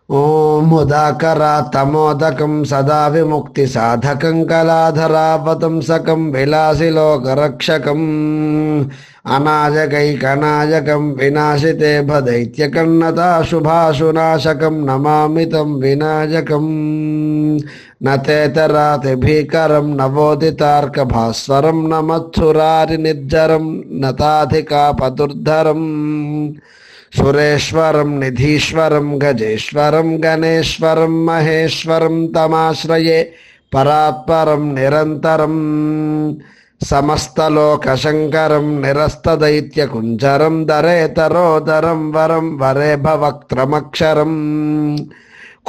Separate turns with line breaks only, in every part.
ఓం ముదాకరా తమోదకం సదా విముక్తి సాధకం కళాధరావతంసకం విలాసిలోకరక్షకం అనాజకైకనాజకం వినాశితే భదైత్యకన్నతాశుభాశునాశకం నమామితం వినాయకం నతేతరాతి భీకరం నవోదితార్కభాస్వరం నమత్సురారి నిర్జరం నతాధికాపదుర్ధరం సురేశ్వరం నిధీశ్వరం గజేశ్వరం గణేశ్వరం మహేశ్వరం తమాశ్రయే పరాత్పరం నిరంతరం సమస్తలోకశంకరం నిరస్తదైత్యకుంజరం దరేతరోదరం వరం వరేభవక్త్రమక్షరం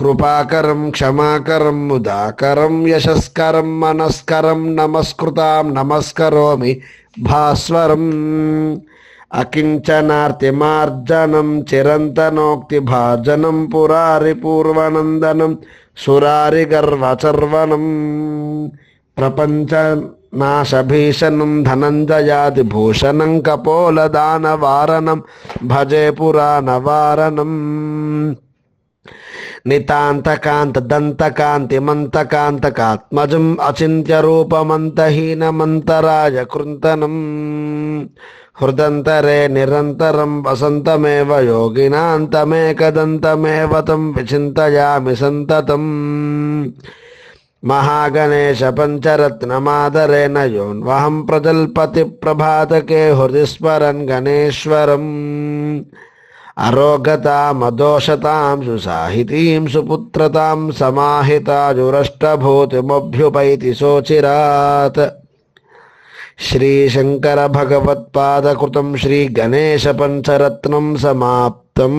కృపాకరం క్షమాకరం ముదాకరం యశస్కరం మనస్కరం నమస్కృతాం నమస్కరోమి భాస్వరం అకించనార్తిమార్జనం చిరంతనోక్తిభాజనం పురారిపూర్వనందనం సురారిగర్వచర్వణం ప్రపంచనాశభీషణం ధనంజయాదిభూషణం కపోలదానవారణం భజే పురాణవారణం నితాంతకాంతదంతకాంతిమంతకాంతకాత్మజం అచింత్యరూపమంతహీనమంతరాయ కృంతనం హృదంతరే నిరంతరం వసంతమేవ యోగినాంతమేకదంతమేవ తం విచింతయామి సంతతం మహాగణేశ పంచరత్నమాదరేణ యోన్వహం ప్రజల్పతి ప్రభాతకే హృది స్మరన్ గణేశ్వరం అరోగతామదోషతాం సుసాహితీం సుపుత్రతాం సమాహితాజురష్టభూతిమభ్యుపైతి శోచిరాత్. శ్రీశంకర భగవత్పాదకృతం శ్రీ గణేశ పంచరత్నం సమాప్తం.